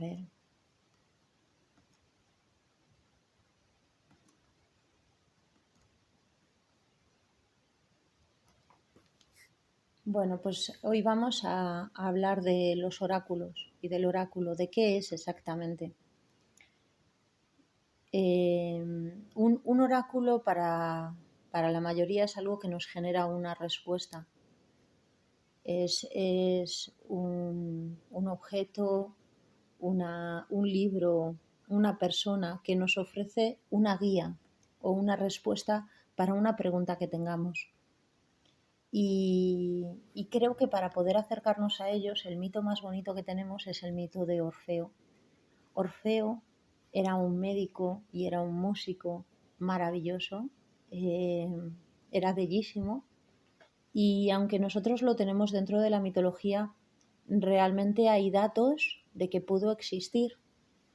ver. Bueno, pues hoy vamos a hablar de los oráculos y del oráculo, de qué es exactamente. Un oráculo para la mayoría es algo que nos genera una respuesta. Es un objeto, un libro, una persona que nos ofrece una guía o una respuesta para una pregunta que tengamos. Y creo que para poder acercarnos a ellos, el mito más bonito que tenemos es el mito de Orfeo. Orfeo era un médico y era un músico maravilloso, era bellísimo, y aunque nosotros lo tenemos dentro de la mitología, realmente hay datos de que pudo existir,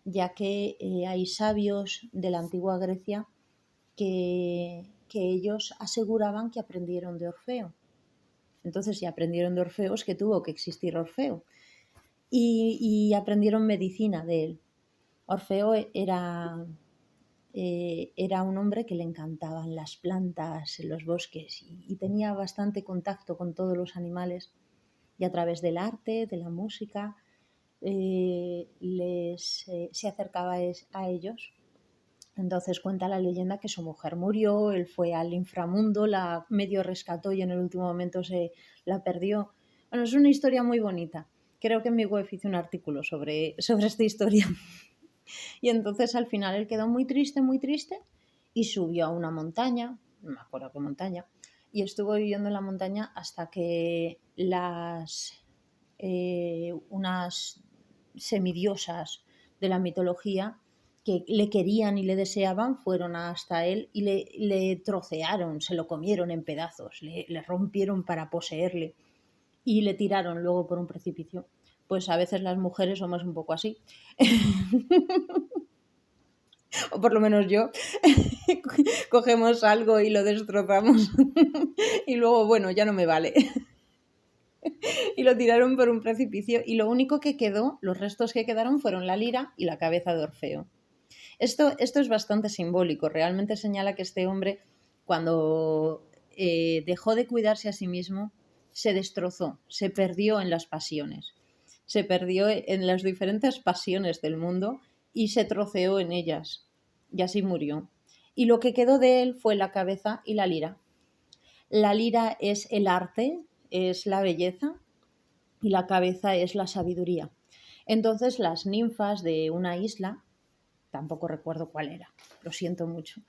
ya que hay sabios de la antigua Grecia que ellos aseguraban que aprendieron de Orfeo. Entonces, si aprendieron de Orfeo, es que tuvo que existir Orfeo. Y aprendieron medicina de él. Orfeo era un hombre que le encantaban las plantas, los bosques, y tenía bastante contacto con todos los animales. Y a través del arte, de la música, se acercaba a ellos. Entonces cuenta la leyenda que su mujer murió, él fue al inframundo, la medio rescató y en el último momento se la perdió. Bueno, es una historia muy bonita. Creo que en mi web hice un artículo sobre esta historia. Y entonces al final él quedó muy triste y subió a una montaña, no me acuerdo qué montaña, y estuvo viviendo en la montaña hasta que unas semidiosas de la mitología que le querían y le deseaban fueron hasta él y le trocearon, se lo comieron en pedazos, le rompieron para poseerle y le tiraron luego por un precipicio. Pues a veces las mujeres somos un poco así. O por lo menos yo. Cogemos algo y lo destrozamos y luego, bueno, ya no me vale. Y lo tiraron por un precipicio y lo único que quedó, los restos que quedaron fueron la lira y la cabeza de Orfeo. Esto es bastante simbólico, realmente señala que este hombre, cuando dejó de cuidarse a sí mismo, se destrozó, se perdió en las pasiones, se perdió en las diferentes pasiones del mundo y se troceó en ellas, y así murió. Y lo que quedó de él fue la cabeza y la lira. La lira es el arte, es la belleza, y la cabeza es la sabiduría. Entonces las ninfas de una isla, tampoco recuerdo cuál era, lo siento mucho,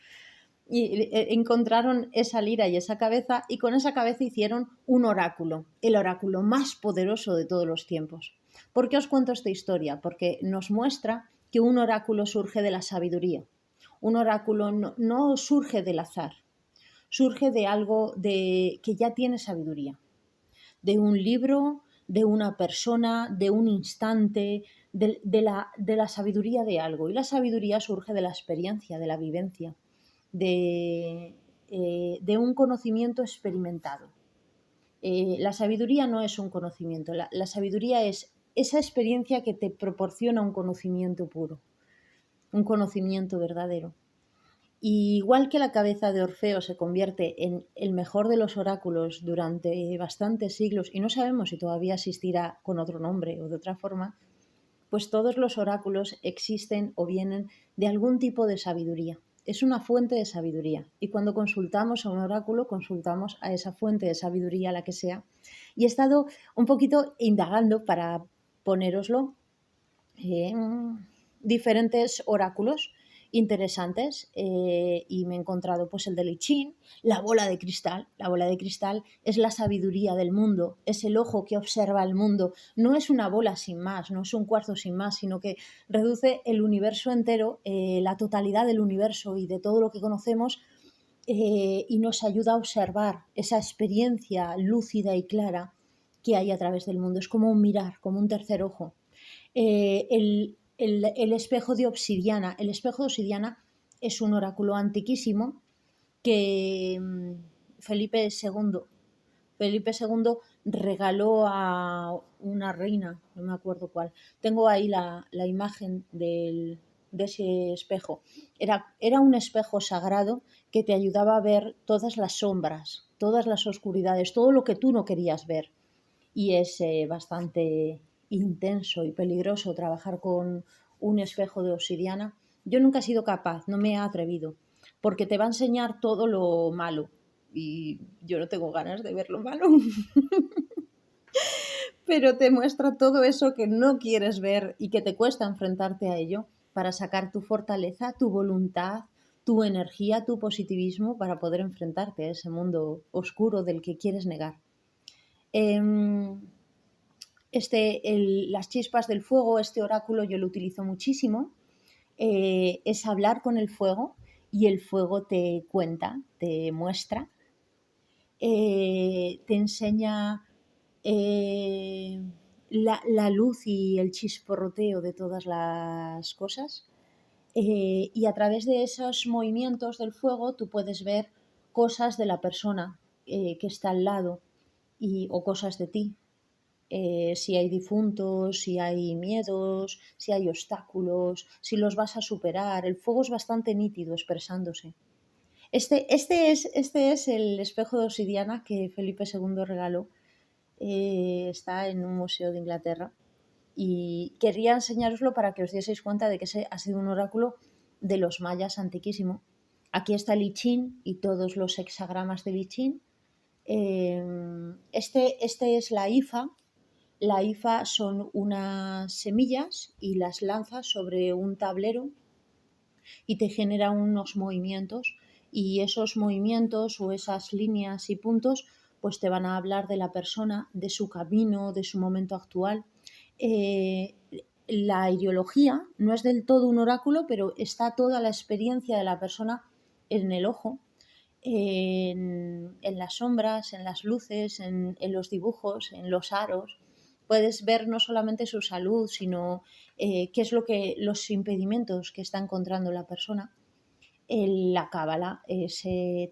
y encontraron esa lira y esa cabeza y con esa cabeza hicieron un oráculo, el oráculo más poderoso de todos los tiempos. ¿Por qué os cuento esta historia? Porque nos muestra que un oráculo surge de la sabiduría. Un oráculo no surge del azar, surge de algo que ya tiene sabiduría, de un libro, de una persona, de un instante, de la sabiduría de algo. Y la sabiduría surge de la experiencia, de la vivencia, de un conocimiento experimentado. La sabiduría no es un conocimiento, la sabiduría es esa experiencia que te proporciona un conocimiento puro, un conocimiento verdadero. Y igual que la cabeza de Orfeo se convierte en el mejor de los oráculos durante bastantes siglos y no sabemos si todavía existirá con otro nombre o de otra forma, pues todos los oráculos existen o vienen de algún tipo de sabiduría. Es una fuente de sabiduría y cuando consultamos a un oráculo consultamos a esa fuente de sabiduría, la que sea. Y he estado un poquito indagando para ponéroslo diferentes oráculos interesantes y me he encontrado pues el de Lichín, la bola de cristal. La bola de cristal es la sabiduría del mundo, es el ojo que observa el mundo. No es una bola sin más, no es un cuarzo sin más, sino que reduce el universo entero, la totalidad del universo y de todo lo que conocemos y nos ayuda a observar esa experiencia lúcida y clara que hay a través del mundo. Es como un mirar, como un tercer ojo. El espejo de obsidiana. El espejo de obsidiana es un oráculo antiquísimo que Felipe II regaló a una reina, no me acuerdo cuál. Tengo ahí la imagen de ese espejo. Era un espejo sagrado que te ayudaba a ver todas las sombras, todas las oscuridades, todo lo que tú no querías ver. Y es bastante intenso y peligroso trabajar con un espejo de obsidiana. Yo nunca he sido capaz, no me he atrevido, porque te va a enseñar todo lo malo y yo no tengo ganas de ver lo malo. Pero te muestra todo eso que no quieres ver y que te cuesta enfrentarte a ello para sacar tu fortaleza, tu voluntad, tu energía, tu positivismo para poder enfrentarte a ese mundo oscuro del que quieres negar. Las chispas del fuego, este oráculo yo lo utilizo muchísimo. Es hablar con el fuego y el fuego te cuenta, te muestra, te enseña la luz y el chisporroteo de todas las cosas. Y a través de esos movimientos del fuego tú puedes ver cosas de la persona que está al lado o cosas de ti. Si hay difuntos, si hay miedos, si hay obstáculos, si los vas a superar. El fuego es bastante nítido expresándose. Este es el espejo de obsidiana que Felipe II regaló. Está en un museo de Inglaterra y quería enseñároslo para que os dieseis cuenta de que ese ha sido un oráculo de los mayas antiquísimo. Aquí está el I Ching y todos los hexagramas del I Ching. Este es la IFA. La IFA son unas semillas y las lanzas sobre un tablero y te genera unos movimientos, y esos movimientos o esas líneas y puntos pues te van a hablar de la persona, de su camino, de su momento actual. La ideología no es del todo un oráculo, pero está toda la experiencia de la persona en el ojo, en las sombras, en las luces, en los dibujos, en los aros. Puedes ver no solamente su salud, sino qué es los impedimentos que está encontrando la persona. La cábala es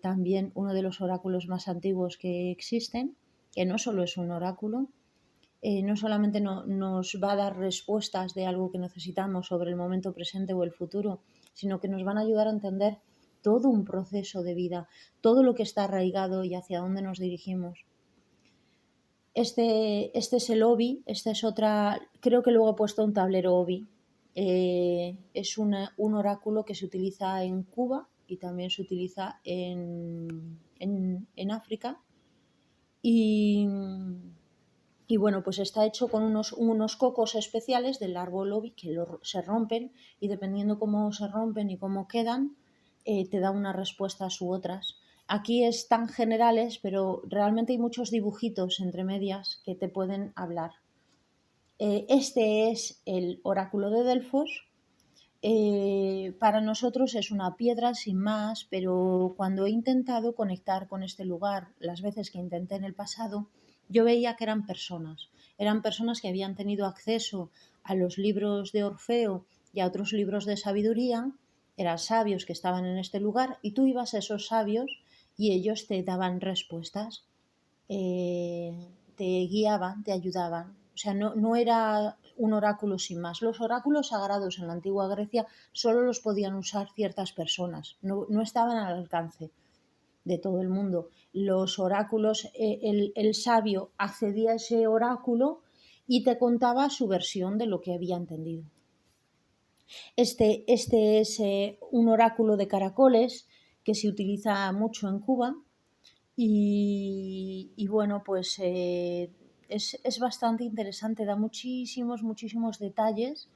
también uno de los oráculos más antiguos que existen, que no solo es un oráculo, no solamente nos va a dar respuestas de algo que necesitamos sobre el momento presente o el futuro, sino que nos van a ayudar a entender todo un proceso de vida, todo lo que está arraigado y hacia dónde nos dirigimos. Este es el Obi, creo que luego he puesto un tablero Obi. Es un oráculo que se utiliza en Cuba y también se utiliza en África. Y bueno, pues está hecho con unos cocos especiales del árbol Obi que se rompen, y dependiendo cómo se rompen y cómo quedan, te da unas respuestas u otras. Aquí están generales, pero realmente hay muchos dibujitos entre medias que te pueden hablar. Este es el oráculo de Delfos. Para nosotros es una piedra sin más, pero cuando he intentado conectar con este lugar, las veces que intenté en el pasado, yo veía que eran personas que habían tenido acceso a los libros de Orfeo y a otros libros de sabiduría, eran sabios que estaban en este lugar, y tú ibas a esos sabios y ellos te daban respuestas, te guiaban, te ayudaban. O sea, no era un oráculo sin más. Los oráculos sagrados en la antigua Grecia solo los podían usar ciertas personas, no estaban al alcance de todo el mundo. Los oráculos, el sabio accedía a ese oráculo y te contaba su versión de lo que había entendido. Este es un oráculo de caracoles que se utiliza mucho en Cuba. Y bueno, pues es bastante interesante, da muchísimos detalles,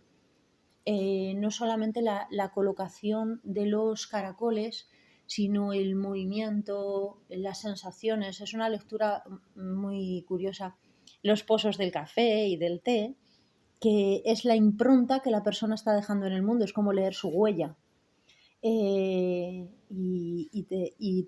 no solamente la colocación de los caracoles, sino el movimiento, las sensaciones. Es una lectura muy curiosa. Los pozos del café y del té, que es la impronta que la persona está dejando en el mundo, es como leer su huella. Y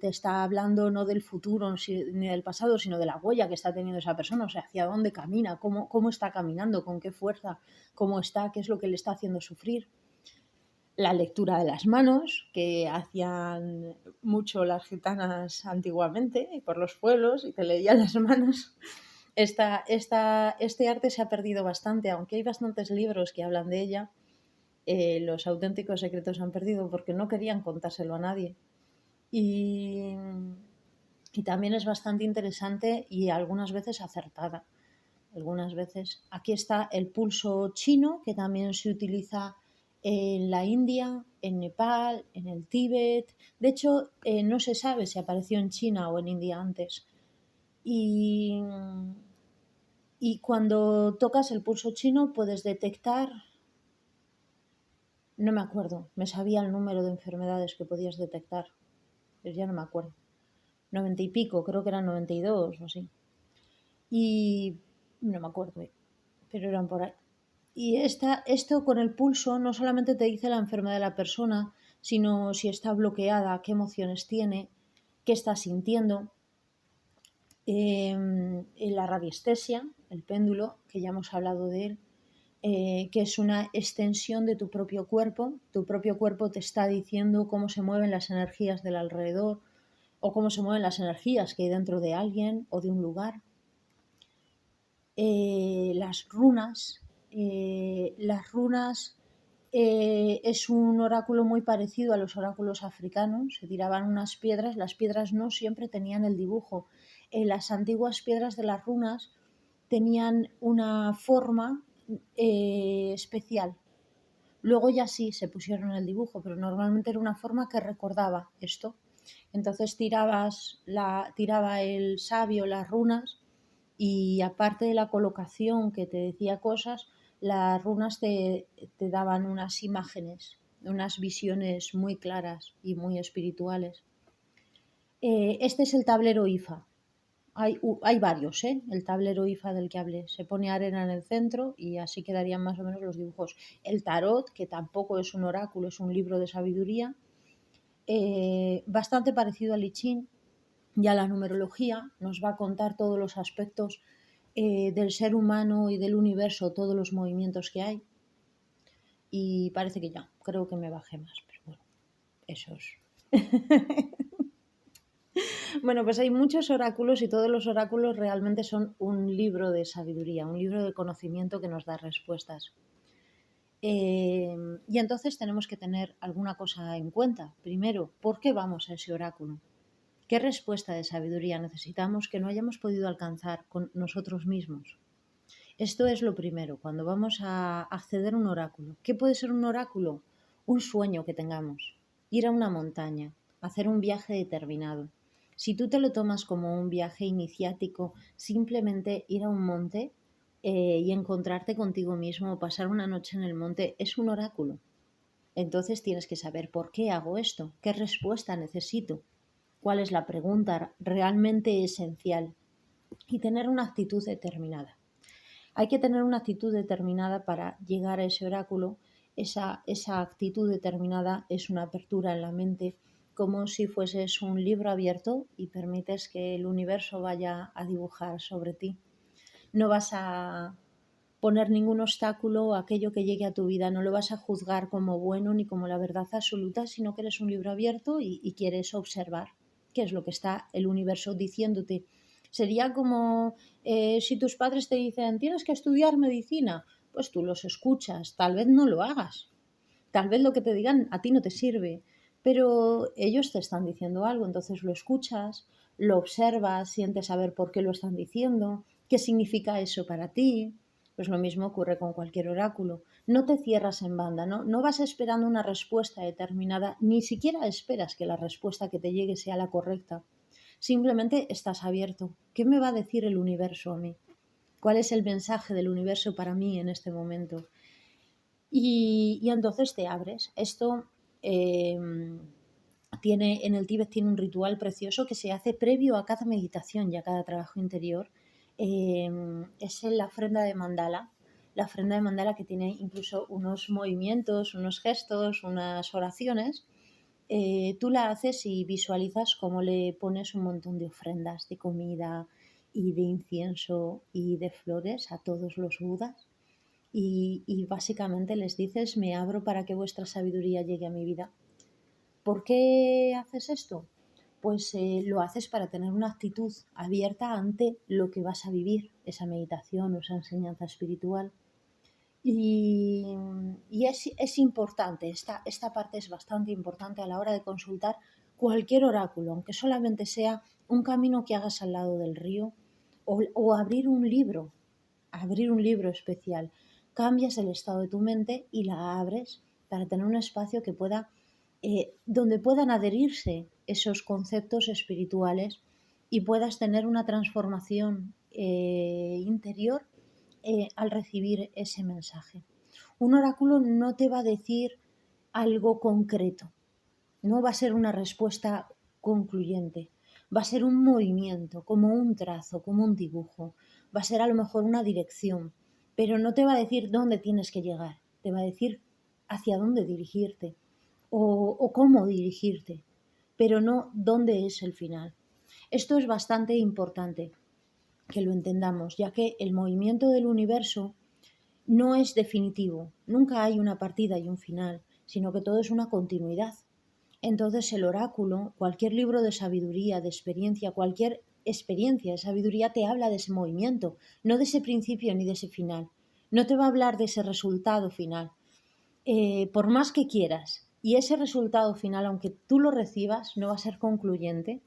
te está hablando no del futuro ni del pasado, sino de la huella que está teniendo esa persona, o sea, hacia dónde camina, cómo está caminando, con qué fuerza, cómo está, qué es lo que le está haciendo sufrir. La lectura de las manos, que hacían mucho las gitanas antiguamente por los pueblos y te leían las manos. Este arte se ha perdido bastante, aunque hay bastantes libros que hablan de ella. Los auténticos secretos se han perdido porque no querían contárselo a nadie. Y, y también es bastante interesante y algunas veces acertada. Algunas veces. Aquí está el pulso chino, que también se utiliza en la India, en Nepal, en el Tíbet. De hecho, no se sabe si apareció en China o en India antes. Y cuando tocas el pulso chino puedes detectar, no me acuerdo, me sabía el número de enfermedades que podías detectar, pero ya no me acuerdo. 90 y pico, creo que eran 92 o así. Y no me acuerdo, pero eran por ahí. Y esto con el pulso no solamente te dice la enfermedad de la persona, sino si está bloqueada, qué emociones tiene, qué está sintiendo. La radiestesia, el péndulo, que ya hemos hablado de él, que es una extensión de tu propio cuerpo. Tu propio cuerpo te está diciendo cómo se mueven las energías del alrededor o cómo se mueven las energías que hay dentro de alguien o de un lugar. Las runas. Las runas es un oráculo muy parecido a los oráculos africanos. Se tiraban unas piedras, las piedras no siempre tenían el dibujo. Las antiguas piedras de las runas tenían una forma especial. Luego ya sí se pusieron el dibujo, pero normalmente era una forma que recordaba esto. Entonces tiraba el sabio las runas y aparte de la colocación que te decía cosas, las runas te daban unas imágenes, unas visiones muy claras y muy espirituales. Este es el tablero IFA. Hay varios, el tablero IFA del que hablé. Se pone arena en el centro y así quedarían más o menos los dibujos. El tarot, que tampoco es un oráculo, es un libro de sabiduría, bastante parecido al I Ching. Ya la numerología nos va a contar todos los aspectos del ser humano y del universo, todos los movimientos que hay. Y parece que ya, creo que me bajé más, pero bueno, eso es. Bueno, pues hay muchos oráculos y todos los oráculos realmente son un libro de sabiduría, un libro de conocimiento que nos da respuestas. Y entonces tenemos que tener alguna cosa en cuenta. Primero, ¿por qué vamos a ese oráculo? ¿Qué respuesta de sabiduría necesitamos que no hayamos podido alcanzar con nosotros mismos? Esto es lo primero, cuando vamos a acceder a un oráculo. ¿Qué puede ser un oráculo? Un sueño que tengamos, ir a una montaña, hacer un viaje determinado. Si tú te lo tomas como un viaje iniciático, simplemente ir a un monte y encontrarte contigo mismo o pasar una noche en el monte es un oráculo. Entonces tienes que saber por qué hago esto, qué respuesta necesito, cuál es la pregunta realmente esencial y tener una actitud determinada. Hay que tener una actitud determinada para llegar a ese oráculo. Esa actitud determinada es una apertura en la mente, como si fueses un libro abierto y permites que el universo vaya a dibujar sobre ti. No vas a poner ningún obstáculo a aquello que llegue a tu vida, no lo vas a juzgar como bueno ni como la verdad absoluta, sino que eres un libro abierto y quieres observar qué es lo que está el universo diciéndote. Sería como si tus padres te dicen tienes que estudiar medicina, pues tú los escuchas, tal vez no lo hagas, tal vez lo que te digan a ti no te sirve, pero ellos te están diciendo algo, entonces lo escuchas, lo observas, sientes saber por qué lo están diciendo, qué significa eso para ti. Pues lo mismo ocurre con cualquier oráculo. No te cierras en banda, no vas esperando una respuesta determinada, ni siquiera esperas que la respuesta que te llegue sea la correcta. Simplemente estás abierto. ¿Qué me va a decir el universo a mí? ¿Cuál es el mensaje del universo para mí en este momento? Y entonces te abres. Esto en el Tíbet tiene un ritual precioso que se hace previo a cada meditación y a cada trabajo interior. Es la ofrenda de mandala. La ofrenda de mandala que tiene incluso unos movimientos, unos gestos, unas oraciones. Tú la haces y visualizas cómo le pones un montón de ofrendas de comida y de incienso y de flores a todos los budas y básicamente les dices me abro para que vuestra sabiduría llegue a mi vida. ¿Por qué haces esto? pues lo haces para tener una actitud abierta ante lo que vas a vivir, esa meditación o esa enseñanza espiritual. Y es importante, esta parte es bastante importante a la hora de consultar cualquier oráculo, aunque solamente sea un camino que hagas al lado del río o abrir un libro especial. Cambias el estado de tu mente y la abres para tener un espacio que pueda, donde puedan adherirse esos conceptos espirituales y puedas tener una transformación interior al recibir ese mensaje. Un oráculo no te va a decir algo concreto, no va a ser una respuesta concluyente, va a ser un movimiento, como un trazo, como un dibujo, va a ser a lo mejor una dirección, pero no te va a decir dónde tienes que llegar, te va a decir hacia dónde dirigirte o cómo dirigirte, pero no dónde es el final. Esto es bastante importante que lo entendamos, ya que el movimiento del universo no es definitivo, nunca hay una partida y un final, sino que todo es una continuidad. Entonces el oráculo, cualquier libro de sabiduría, de experiencia, cualquier experiencia de sabiduría te habla de ese movimiento, no de ese principio ni de ese final. No te va a hablar de ese resultado final, por más que quieras. Y ese resultado final, aunque tú lo recibas, no va a ser concluyente,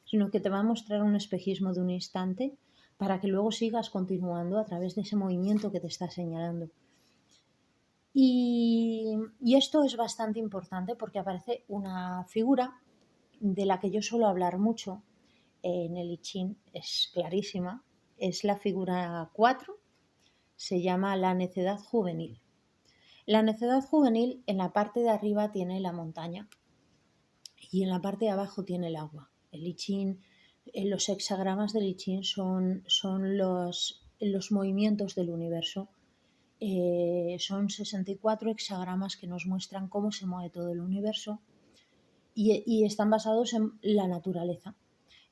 sino que te va a mostrar un espejismo de un instante para que luego sigas continuando a través de ese movimiento que te está señalando. Y esto es bastante importante porque aparece una figura de la que yo suelo hablar mucho en el I Ching, es clarísima, es la figura 4, se llama la necedad juvenil. La necedad juvenil en la parte de arriba tiene la montaña y en la parte de abajo tiene el agua. El I Ching, los hexagramas del I Ching son los movimientos del universo. Son 64 hexagramas que nos muestran cómo se mueve todo el universo y están basados en la naturaleza.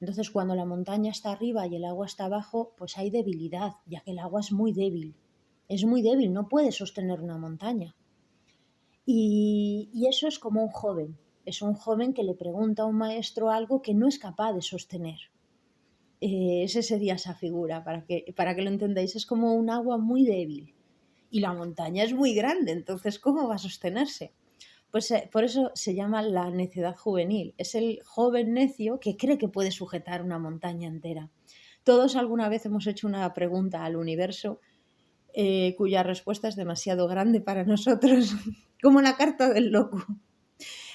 Entonces, cuando la montaña está arriba y el agua está abajo, pues hay debilidad, ya que el agua es muy débil. Es muy débil, no puede sostener una montaña. Y eso es como un joven. Es un joven que le pregunta a un maestro algo que no es capaz de sostener. Ese sería esa figura, para que lo entendáis. Es como un agua muy débil. Y la montaña es muy grande, entonces ¿cómo va a sostenerse? Pues por eso se llama la necedad juvenil. Es el joven necio que cree que puede sujetar una montaña entera. Todos alguna vez hemos hecho una pregunta al universo cuya respuesta es demasiado grande para nosotros, como la carta del loco.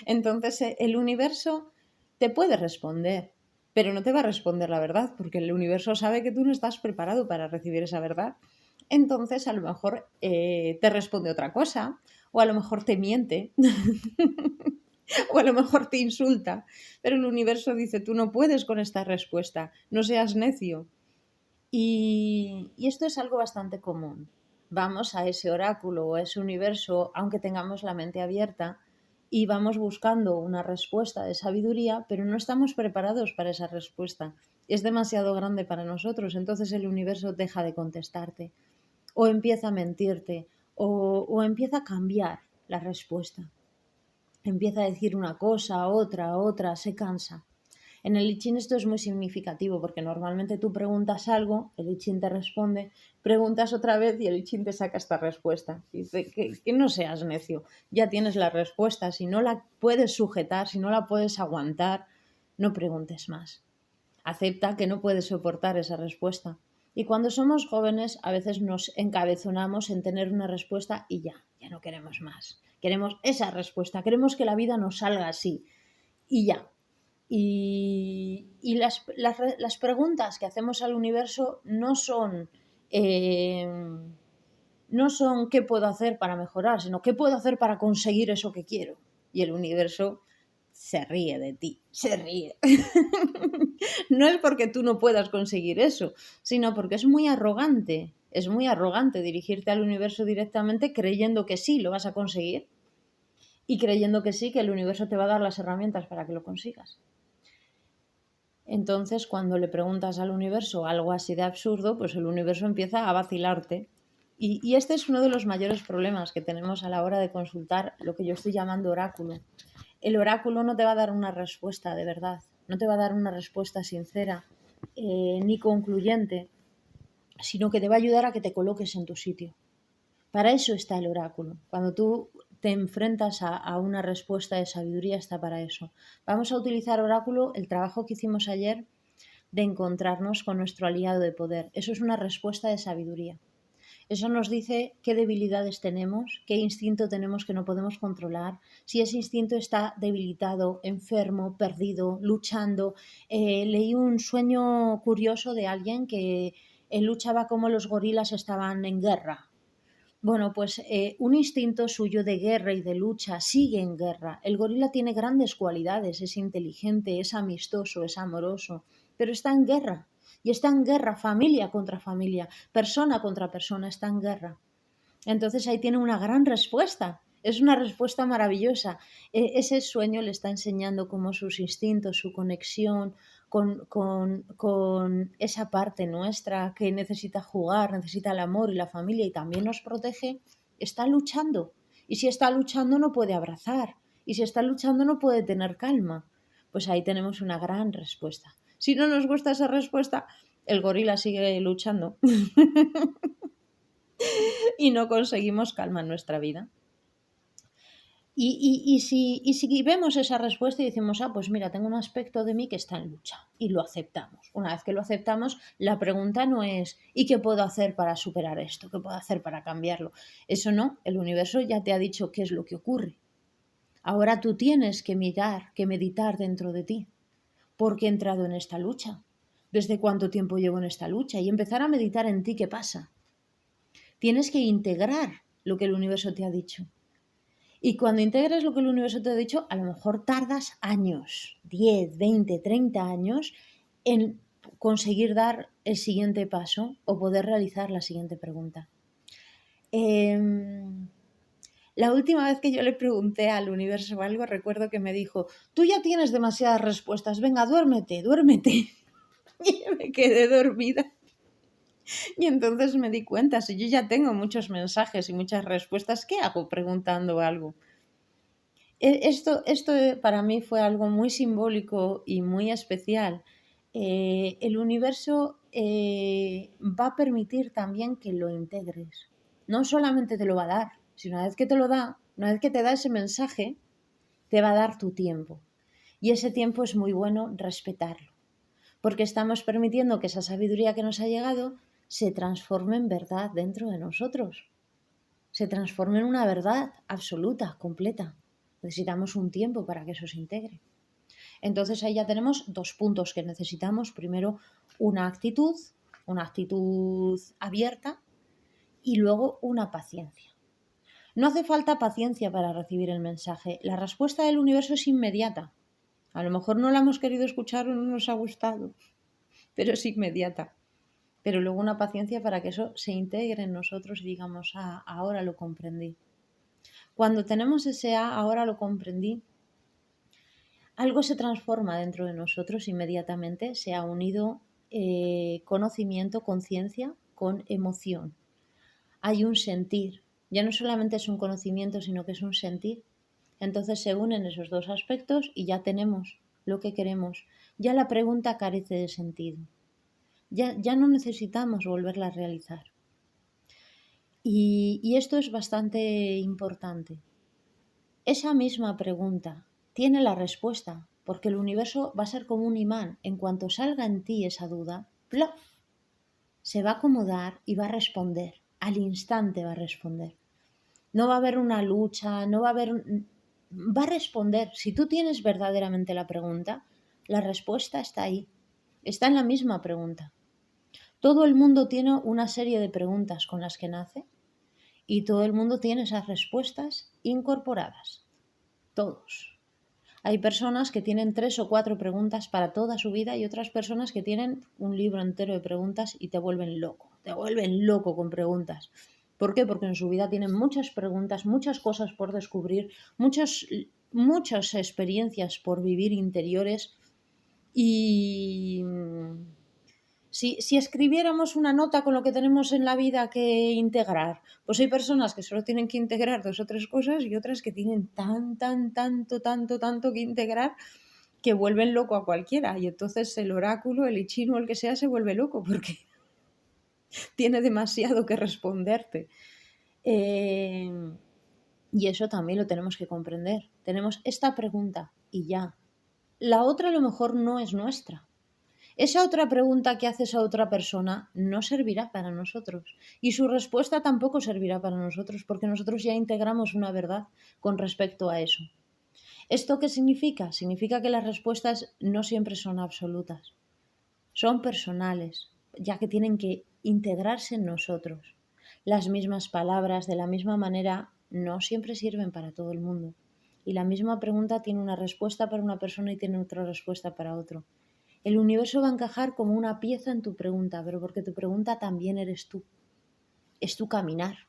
Entonces el universo te puede responder, pero no te va a responder la verdad, porque el universo sabe que tú no estás preparado para recibir esa verdad. Entonces a lo mejor te responde otra cosa, o a lo mejor te miente, o a lo mejor te insulta, pero el universo dice, tú no puedes con esta respuesta, no seas necio. Y esto es algo bastante común. Vamos a ese oráculo o a ese universo, aunque tengamos la mente abierta, y vamos buscando una respuesta de sabiduría, pero no estamos preparados para esa respuesta. Es demasiado grande para nosotros, entonces el universo deja de contestarte, o empieza a mentirte, o empieza a cambiar la respuesta. Empieza a decir una cosa, otra, se cansa. En el I Ching esto es muy significativo porque normalmente tú preguntas algo, el I Ching te responde, preguntas otra vez y el I Ching te saca esta respuesta. Dice que no seas necio, ya tienes la respuesta, si no la puedes sujetar, si no la puedes aguantar, no preguntes más. Acepta que no puedes soportar esa respuesta. Y cuando somos jóvenes a veces nos encabezonamos en tener una respuesta y ya no queremos más. Queremos esa respuesta, queremos que la vida nos salga así y ya. Y las preguntas que hacemos al universo no son qué puedo hacer para mejorar, sino qué puedo hacer para conseguir eso que quiero. Y el universo se ríe de ti, se ríe. No es porque tú no puedas conseguir eso, sino porque es muy arrogante. Es muy arrogante dirigirte al universo directamente creyendo que sí lo vas a conseguir y creyendo que sí, que el universo te va a dar las herramientas para que lo consigas. Entonces, cuando le preguntas al universo algo así de absurdo, pues el universo empieza a vacilarte. Y este es uno de los mayores problemas que tenemos a la hora de consultar lo que yo estoy llamando oráculo. El oráculo no te va a dar una respuesta de verdad. no te va a dar una respuesta sincera ni concluyente, sino que te va a ayudar a que te coloques en tu sitio. Para eso está el oráculo. Cuando tú te enfrentas a una respuesta de sabiduría, está para eso. Vamos a utilizar oráculo, el trabajo que hicimos ayer, de encontrarnos con nuestro aliado de poder. Eso es una respuesta de sabiduría. Eso nos dice qué debilidades tenemos, qué instinto tenemos que no podemos controlar, si ese instinto está debilitado, enfermo, perdido, luchando. Leí un sueño curioso de alguien que luchaba como los gorilas estaban en guerra. Bueno, pues un instinto suyo de guerra y de lucha sigue en guerra. El gorila tiene grandes cualidades, es inteligente, es amistoso, es amoroso, pero está en guerra. Y está en guerra familia contra familia, persona contra persona, está en guerra. Entonces ahí tiene una gran respuesta. Es una respuesta maravillosa. Ese sueño le está enseñando cómo sus instintos, su conexión con esa parte nuestra que necesita jugar, necesita el amor y la familia y también nos protege, está luchando. Y si está luchando no puede abrazar. Y si está luchando no puede tener calma. Pues ahí tenemos una gran respuesta. Si no nos gusta esa respuesta, el gorila sigue luchando. Y no conseguimos calma en nuestra vida. Y si vemos esa respuesta y decimos, pues mira, tengo un aspecto de mí que está en lucha y lo aceptamos. Una vez que lo aceptamos, la pregunta no es ¿y qué puedo hacer para superar esto? ¿Qué puedo hacer para cambiarlo? Eso no, el universo ya te ha dicho qué es lo que ocurre. Ahora tú tienes que mirar, que meditar dentro de ti. ¿Por qué he entrado en esta lucha? ¿Desde cuánto tiempo llevo en esta lucha? Y empezar a meditar en ti qué pasa. Tienes que integrar lo que el universo te ha dicho. Y cuando integras lo que el universo te ha dicho, a lo mejor tardas años, 10, 20, 30 años en conseguir dar el siguiente paso o poder realizar la siguiente pregunta. La última vez que yo le pregunté al universo algo, recuerdo que me dijo, tú ya tienes demasiadas respuestas, venga, duérmete, duérmete. Y me quedé dormida. Y entonces me di cuenta, si yo ya tengo muchos mensajes y muchas respuestas, ¿qué hago preguntando algo? Esto para mí fue algo muy simbólico y muy especial. El universo va a permitir también que lo integres. No solamente te lo va a dar, sino una vez que te lo da, una vez que te da ese mensaje, te va a dar tu tiempo. Y ese tiempo es muy bueno respetarlo, porque estamos permitiendo que esa sabiduría que nos ha llegado se transforme en verdad dentro de nosotros. Se transforme en una verdad absoluta, completa. Necesitamos un tiempo para que eso se integre. Entonces ahí ya tenemos dos puntos que necesitamos. Primero, una actitud abierta y luego una paciencia. No hace falta paciencia para recibir el mensaje. La respuesta del universo es inmediata. A lo mejor no la hemos querido escuchar o no nos ha gustado, pero es inmediata. Pero luego una paciencia para que eso se integre en nosotros y digamos, ahora lo comprendí. Cuando tenemos ese ahora lo comprendí, algo se transforma dentro de nosotros inmediatamente, se ha unido conocimiento, conciencia con emoción. Hay un sentir, ya no solamente es un conocimiento, sino que es un sentir. Entonces se unen esos dos aspectos y ya tenemos lo que queremos. Ya la pregunta carece de sentido. Ya no necesitamos volverla a realizar. Y esto es bastante importante. Esa misma pregunta tiene la respuesta, porque el universo va a ser como un imán. En cuanto salga en ti esa duda, ¡plof!, se va a acomodar y va a responder. Al instante va a responder. No va a haber una lucha, no va a haber... Va a responder. Si tú tienes verdaderamente la pregunta, la respuesta está ahí. Está en la misma pregunta. Todo el mundo tiene una serie de preguntas con las que nace y todo el mundo tiene esas respuestas incorporadas. Todos. Hay personas que tienen 3 o 4 preguntas para toda su vida y otras personas que tienen un libro entero de preguntas y te vuelven loco con preguntas. ¿Por qué? Porque en su vida tienen muchas preguntas, muchas cosas por descubrir, muchas experiencias por vivir interiores y... Si escribiéramos una nota con lo que tenemos en la vida que integrar, pues hay personas que solo tienen que integrar 2 o 3 cosas y otras que tienen tanto que integrar que vuelven loco a cualquiera. Y entonces el oráculo, el I Ching o el que sea se vuelve loco porque tiene demasiado que responderte. Y eso también lo tenemos que comprender. Tenemos esta pregunta y ya. La otra a lo mejor no es nuestra. Esa otra pregunta que haces a otra persona no servirá para nosotros y su respuesta tampoco servirá para nosotros porque nosotros ya integramos una verdad con respecto a eso. ¿Esto qué significa? Significa que las respuestas no siempre son absolutas, son personales, ya que tienen que integrarse en nosotros. Las mismas palabras de la misma manera no siempre sirven para todo el mundo y la misma pregunta tiene una respuesta para una persona y tiene otra respuesta para otro. El universo va a encajar como una pieza en tu pregunta, pero porque tu pregunta también eres tú. Es tu caminar.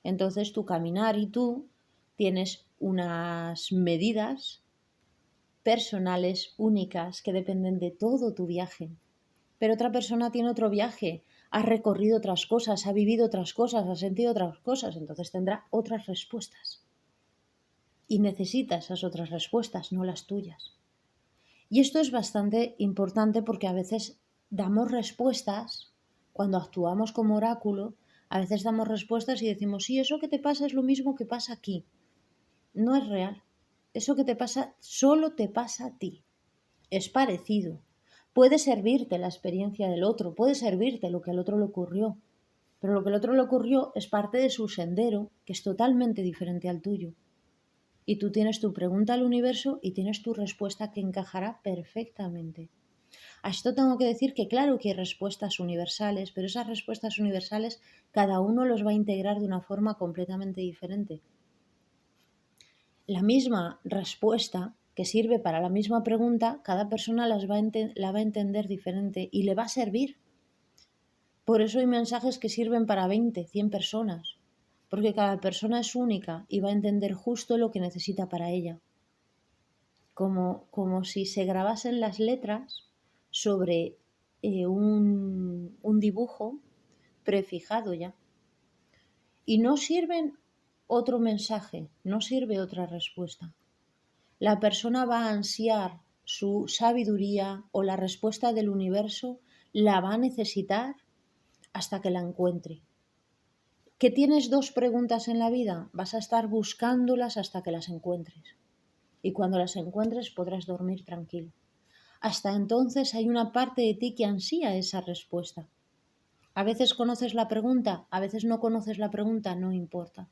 Entonces tu caminar y tú tienes unas medidas personales únicas que dependen de todo tu viaje. Pero otra persona tiene otro viaje, ha recorrido otras cosas, ha vivido otras cosas, ha sentido otras cosas, entonces tendrá otras respuestas. Y necesita esas otras respuestas, no las tuyas. Y esto es bastante importante porque a veces damos respuestas, cuando actuamos como oráculo, a veces damos respuestas y decimos, sí, eso que te pasa es lo mismo que pasa aquí. No es real. Eso que te pasa solo te pasa a ti. Es parecido. Puede servirte la experiencia del otro, puede servirte lo que al otro le ocurrió, pero lo que al otro le ocurrió es parte de su sendero, que es totalmente diferente al tuyo. Y tú tienes tu pregunta al universo y tienes tu respuesta que encajará perfectamente. A esto tengo que decir que claro que hay respuestas universales, pero esas respuestas universales cada uno los va a integrar de una forma completamente diferente. La misma respuesta que sirve para la misma pregunta, cada persona la va a entender diferente y le va a servir. Por eso hay mensajes que sirven para 20, 100 personas, porque cada persona es única y va a entender justo lo que necesita para ella. Como si se grabasen las letras sobre un dibujo prefijado ya. Y no sirven otro mensaje, no sirve otra respuesta. La persona va a ansiar su sabiduría o la respuesta del universo, la va a necesitar hasta que la encuentre. ¿Que tienes dos preguntas en la vida? Vas a estar buscándolas hasta que las encuentres. Y cuando las encuentres podrás dormir tranquilo. Hasta entonces hay una parte de ti que ansía esa respuesta. A veces conoces la pregunta, a veces no conoces la pregunta, no importa.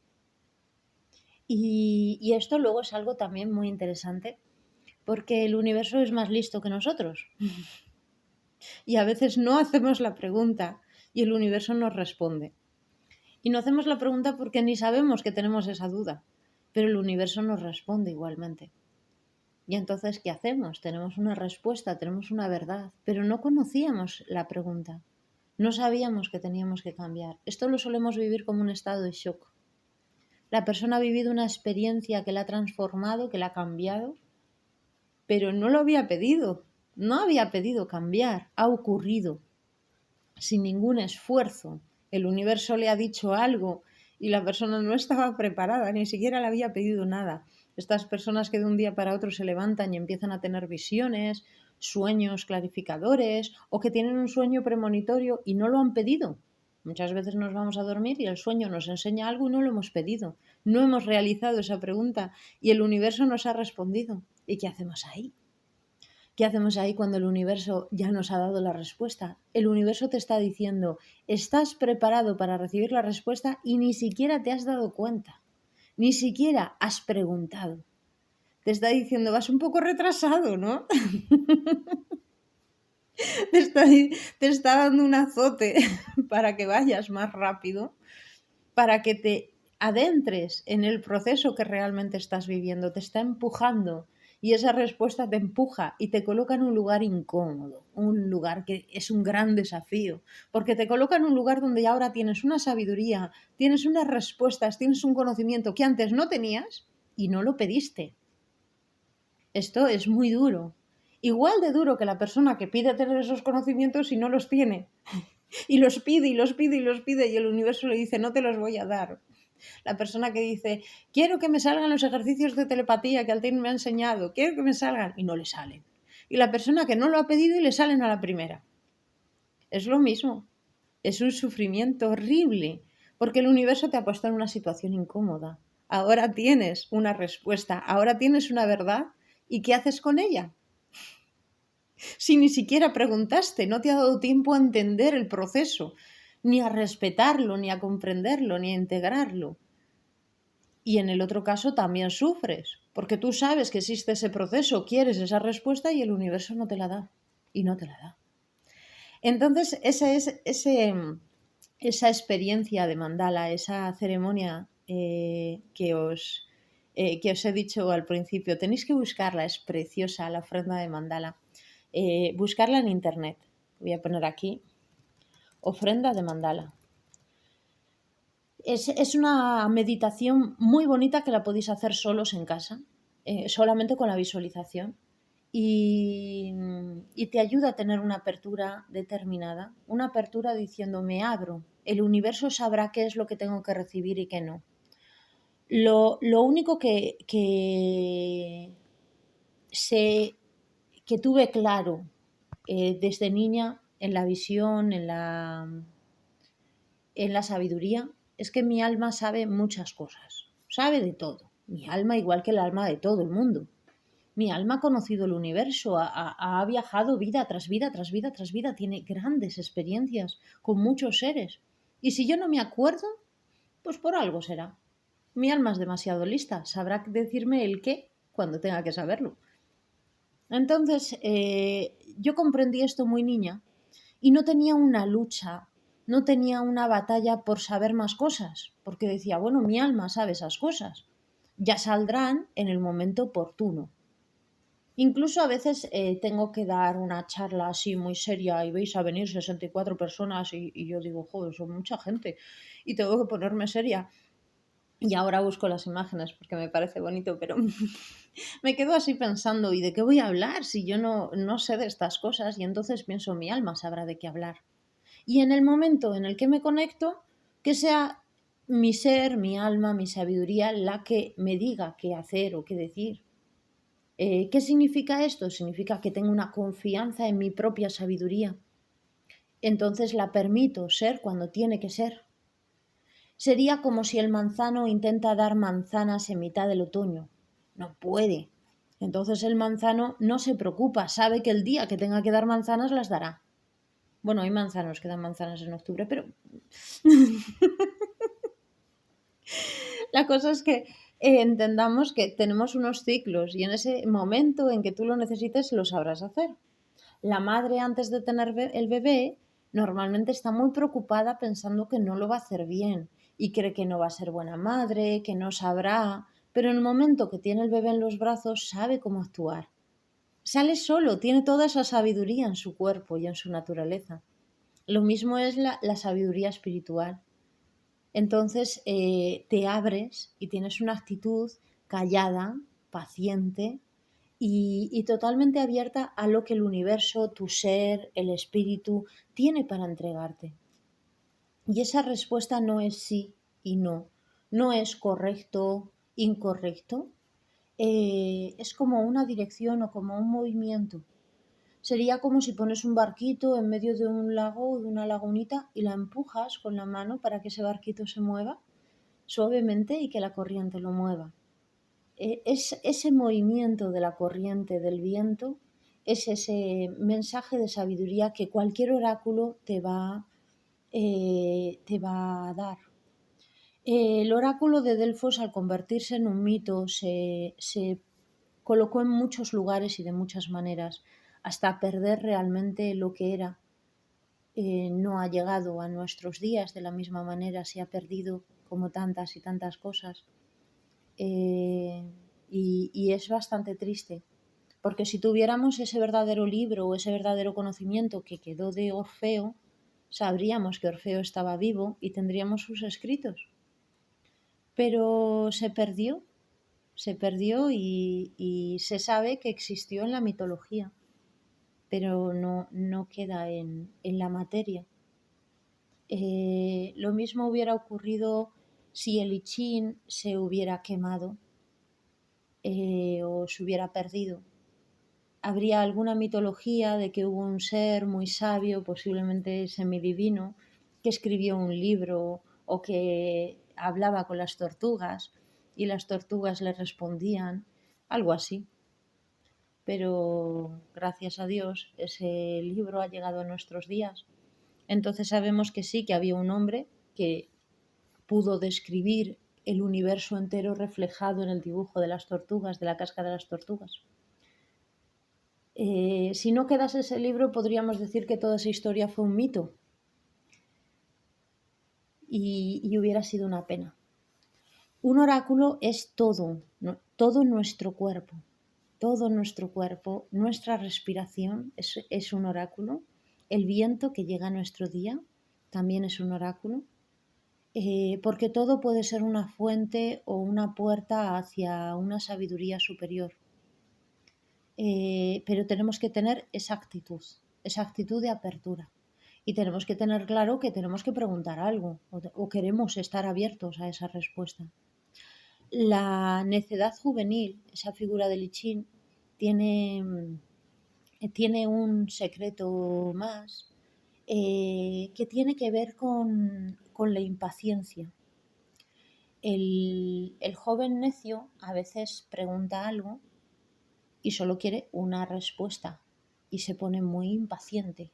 Y esto luego es algo también muy interesante, porque el universo es más listo que nosotros. Y a veces no hacemos la pregunta y el universo nos responde. Y no hacemos la pregunta porque ni sabemos que tenemos esa duda, pero el universo nos responde igualmente. Y entonces, ¿qué hacemos? Tenemos una respuesta, tenemos una verdad, pero no conocíamos la pregunta. No sabíamos que teníamos que cambiar. Esto lo solemos vivir como un estado de shock. La persona ha vivido una experiencia que la ha transformado, que la ha cambiado, pero no lo había pedido. No había pedido cambiar. Ha ocurrido sin ningún esfuerzo. El universo le ha dicho algo y la persona no estaba preparada, ni siquiera le había pedido nada. Estas personas que de un día para otro se levantan y empiezan a tener visiones, sueños clarificadores o que tienen un sueño premonitorio y no lo han pedido. Muchas veces nos vamos a dormir y el sueño nos enseña algo y no lo hemos pedido. No hemos realizado esa pregunta y el universo nos ha respondido. ¿Y qué hacemos ahí? ¿Qué hacemos ahí cuando el universo ya nos ha dado la respuesta? El universo te está diciendo, estás preparado para recibir la respuesta y ni siquiera te has dado cuenta, ni siquiera has preguntado. Te está diciendo, vas un poco retrasado, ¿no? te está dando un azote para que vayas más rápido, para que te adentres en el proceso que realmente estás viviendo, te está empujando. Y esa respuesta te empuja y te coloca en un lugar incómodo, un lugar que es un gran desafío, porque te coloca en un lugar donde ahora tienes una sabiduría, tienes unas respuestas, tienes un conocimiento que antes no tenías y no lo pediste. Esto es muy duro. Igual de duro que la persona que pide tener esos conocimientos y no los tiene. Y los pide y los pide y los pide y el universo le dice, no te los voy a dar. La persona que dice, quiero que me salgan los ejercicios de telepatía que Altair me ha enseñado, quiero que me salgan, y no le salen. Y la persona que no lo ha pedido y le salen a la primera. Es lo mismo. Es un sufrimiento horrible, porque el universo te ha puesto en una situación incómoda. Ahora tienes una respuesta, ahora tienes una verdad, ¿y qué haces con ella? Si ni siquiera preguntaste, no te ha dado tiempo a entender el proceso, ni a respetarlo, ni a comprenderlo, ni a integrarlo. Y en el otro caso también sufres, porque tú sabes que existe ese proceso, quieres esa respuesta y el universo no te la da. Y no te la da. Entonces, esa experiencia de mandala, esa ceremonia que os he dicho al principio, tenéis que buscarla, es preciosa la ofrenda de mandala. Buscarla en internet. Voy a poner aquí, ofrenda de mandala. Es una meditación muy bonita que la podéis hacer solos en casa, solamente con la visualización. Y te ayuda a tener una apertura determinada, una apertura diciendo me abro, el universo sabrá qué es lo que tengo que recibir y qué no. Lo único que tuve claro desde niña en la visión, en la sabiduría, es que mi alma sabe muchas cosas, sabe de todo. Mi alma igual que el alma de todo el mundo. Mi alma ha conocido el universo, ha viajado vida tras vida, tras vida, tras vida, tiene grandes experiencias con muchos seres. Y si yo no me acuerdo, pues por algo será. Mi alma es demasiado lista, sabrá decirme el qué cuando tenga que saberlo. Entonces, yo comprendí esto muy niña y no tenía una lucha, no tenía una batalla por saber más cosas, porque decía, bueno, mi alma sabe esas cosas, ya saldrán en el momento oportuno. Incluso a veces tengo que dar una charla así muy seria y vais a venir 64 personas y yo digo, joder, son mucha gente y tengo que ponerme seria. Y ahora busco las imágenes porque me parece bonito, pero me quedo así pensando, ¿y de qué voy a hablar si yo no sé de estas cosas? Y entonces pienso, mi alma sabrá de qué hablar. Y en el momento en el que me conecto, que sea mi ser, mi alma, mi sabiduría la que me diga qué hacer o qué decir. ¿Qué significa esto? Significa que tengo una confianza en mi propia sabiduría. Entonces la permito ser cuando tiene que ser. Sería como si el manzano intenta dar manzanas en mitad del otoño. No puede. Entonces el manzano no se preocupa, sabe que el día que tenga que dar manzanas las dará. Bueno, hay manzanos que dan manzanas en octubre, pero la cosa es que entendamos que tenemos unos ciclos y en ese momento en que tú lo necesites lo sabrás hacer. La madre antes de tener el bebé normalmente está muy preocupada pensando que no lo va a hacer bien y cree que no va a ser buena madre, que no sabrá, pero en el momento que tiene el bebé en los brazos sabe cómo actuar. Sale solo, tiene toda esa sabiduría en su cuerpo y en su naturaleza. Lo mismo es la sabiduría espiritual. Entonces te abres y tienes una actitud callada, paciente y totalmente abierta a lo que el universo, tu ser, el espíritu tiene para entregarte. Y esa respuesta no es sí y no, no es correcto, incorrecto, es como una dirección o como un movimiento. Sería como si pones un barquito en medio de un lago o de una lagunita y la empujas con la mano para que ese barquito se mueva suavemente y que la corriente lo mueva. Es ese movimiento de la corriente del viento, es ese mensaje de sabiduría que cualquier oráculo te va a dar. El oráculo de Delfos, al convertirse en un mito, se colocó en muchos lugares y de muchas maneras, hasta perder realmente lo que era. No ha llegado a nuestros días de la misma manera, se ha perdido como tantas y tantas cosas. Y es bastante triste, porque si tuviéramos ese verdadero libro o ese verdadero conocimiento que quedó de Orfeo, sabríamos que Orfeo estaba vivo y tendríamos sus escritos. Pero se perdió y se sabe que existió en la mitología, pero no queda en la materia. Lo mismo hubiera ocurrido si el I Ching se hubiera quemado o se hubiera perdido. Habría alguna mitología de que hubo un ser muy sabio, posiblemente semidivino, que escribió un libro o que hablaba con las tortugas y las tortugas le respondían, algo así. Pero gracias a Dios ese libro ha llegado a nuestros días. Entonces sabemos que sí, que había un hombre que pudo describir el universo entero reflejado en el dibujo de las tortugas, de la casca de las tortugas. Si no quedase ese libro, podríamos decir que toda esa historia fue un mito y hubiera sido una pena. Un oráculo es todo, todo nuestro cuerpo, nuestra respiración es un oráculo, el viento que llega a nuestro día también es un oráculo, porque todo puede ser una fuente o una puerta hacia una sabiduría superior. Pero tenemos que tener esa actitud de apertura. Y tenemos que tener claro que tenemos que preguntar algo o queremos estar abiertos a esa respuesta. La necedad juvenil, esa figura de I Ching, tiene un secreto más que tiene que ver con la impaciencia. El joven necio a veces pregunta algo y solo quiere una respuesta y se pone muy impaciente.